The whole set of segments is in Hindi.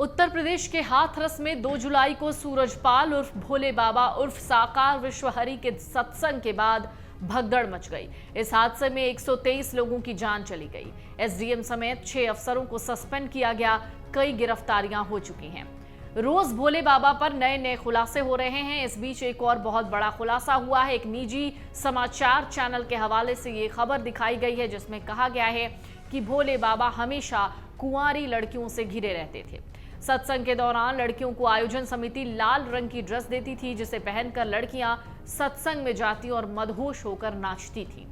उत्तर प्रदेश के हाथरस में 2 जुलाई को सूरजपाल उर्फ भोले बाबा उर्फ साकार विश्वहरि के सत्संग के बाद भगदड़ मच गई। इस हादसे में 123 लोगों की जान चली गई। एसडीएम समेत 6 अफसरों को सस्पेंड किया गया। कई गिरफ्तारियां हो चुकी हैं। रोज भोले बाबा पर नए नए खुलासे हो रहे हैं। इस बीच एक और बहुत बड़ा खुलासा हुआ है। एक निजी समाचार चैनल के हवाले से ये खबर दिखाई गई है, जिसमें कहा गया है कि भोले बाबा हमेशा कुंवारी लड़कियों से घिरे रहते थे। सत्संग के दौरान लड़कियों को आयोजन समिति लाल रंग की ड्रेस देती थी, जिसे पहनकर लड़कियां सत्संग में जाती और मदहोश होकर नाचती थी।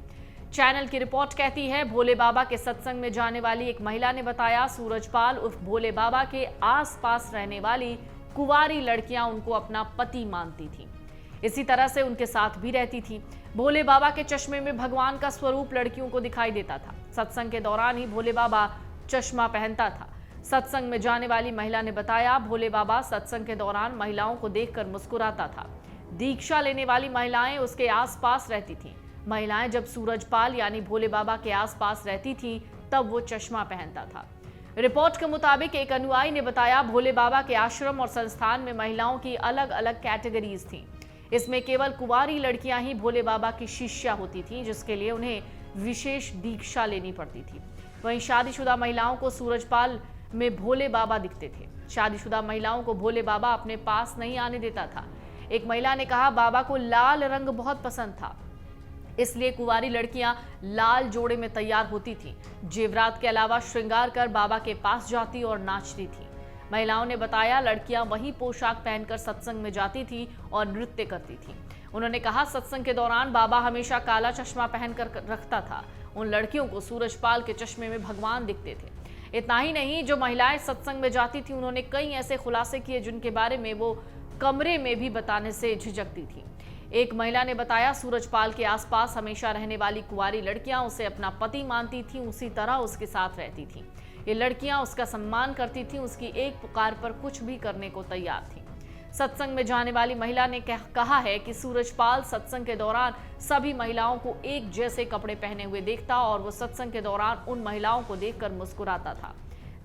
चैनल की रिपोर्ट कहती है, भोले बाबा के सत्संग में जाने वाली एक महिला ने बताया, सूरजपाल उर्फ भोले बाबा के आसपास रहने वाली कुंवारी लड़कियां उनको अपना पति मानती थीं। इसी तरह से उनके साथ भी रहती थी। भोले बाबा के चश्मे में भगवान का स्वरूप लड़कियों को दिखाई देता था। सत्संग के दौरान ही भोले बाबा चश्मा पहनता था। सत्संग में जाने वाली महिला ने बताया, भोले बाबा सत्संग के दौरान महिलाओं को देखकर मुस्कुराता था। दीक्षा लेने वाली महिलाएं उसके आसपास रहती थीं। महिलाएं जब सूरजपाल यानी भोले बाबा के आसपास रहती थीं, तब वो चश्मा पहनता था। रिपोर्ट के मुताबिक एक अनुयायी ने बताया, भोले बाबा के आश्रम और संस्थान में महिलाओं की अलग अलग कैटेगरीज थीं। इसमें केवल कुंवारी लड़कियां ही भोले बाबा की शिष्या होती थीं, जिसके लिए उन्हें विशेष दीक्षा लेनी पड़ती थी। वहीं शादीशुदा महिलाओं को सूरजपाल में भोले बाबा दिखते थे। शादीशुदा महिलाओं को भोले बाबा अपने पास नहीं आने देता था। एक महिला ने कहा, बाबा को लाल रंग बहुत पसंद था, इसलिए कुंवारी लड़कियां लाल जोड़े में तैयार होती थीं। जेवरात के अलावा श्रृंगार कर बाबा के पास जाती और नाचती थीं। महिलाओं ने बताया, लड़कियां वही पोशाक पहनकर सत्संग में जाती थी और नृत्य करती थीं। उन्होंने कहा, सत्संग के दौरान बाबा हमेशा काला चश्मा पहनकर रखता था। उन लड़कियों को सूरजपाल के चश्मे में भगवान दिखते थे। इतना ही नहीं, जो महिलाएं सत्संग में जाती थी, उन्होंने कई ऐसे खुलासे किए जिनके बारे में वो कमरे में भी बताने से झिझकती थी। एक महिला ने बताया, सूरजपाल के आसपास हमेशा रहने वाली कुंवारी लड़कियां उसे अपना पति मानती थीं, उसी तरह उसके साथ रहती थीं। ये लड़कियां उसका सम्मान करती थीं, उसकी एक पुकार पर कुछ भी करने को तैयार थीं। सत्संग में जाने वाली महिला ने कहा है कि सूरजपाल सत्संग के दौरान सभी महिलाओं को एक जैसे कपड़े पहने हुए देखता और वो सत्संग के दौरान उन महिलाओं को देखकर मुस्कुराता था।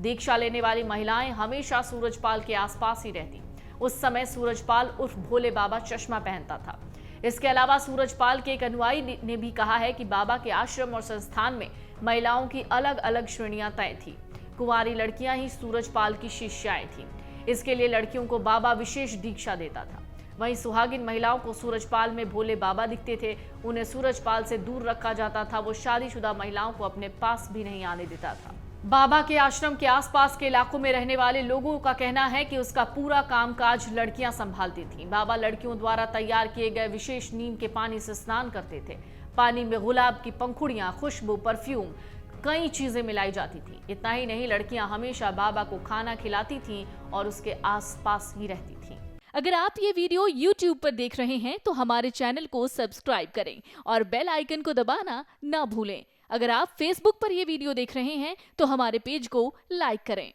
दीक्षा लेने वाली महिलाएं हमेशा सूरजपाल के आसपास ही रहती। उस समय सूरजपाल उर्फ भोले बाबा चश्मा पहनता था। इसके अलावा सूरजपाल के एक अनुयायी ने भी कहा है कि बाबा के आश्रम और संस्थान में महिलाओं की अलग अलग श्रेणियां तय थी। कुंवारी लड़कियां ही सूरजपाल की शिष्याएं थीं। इसके लिए लड़कियों को बाबा विशेष दीक्षा देता था। वहीं सुहागिन महिलाओं को सूरजपाल में भोले बाबा दिखते थे। उन्हें सूरजपाल से दूर रखा जाता था। वो शादीशुदा महिलाओं को अपने पास भी नहीं आने देता था। बाबा के आश्रम के आसपास के इलाकों में रहने वाले लोगों का कहना है कि उसका पूरा कामकाज लड़कियां संभालती थीं। बाबा लड़कियों द्वारा तैयार किए गए विशेष नीम के पानी से स्नान करते थे। पानी में गुलाब की पंखुड़ियां, खुशबू, परफ्यूम, कई चीजें मिलाई जाती थी। इतना ही नहीं, लड़कियां हमेशा बाबा को खाना खिलाती थीं और उसके आसपास ही रहती थीं। अगर आप ये वीडियो YouTube पर देख रहे हैं तो हमारे चैनल को सब्सक्राइब करें और बेल आइकन को दबाना ना भूलें। अगर आप Facebook पर ये वीडियो देख रहे हैं तो हमारे पेज को लाइक करें।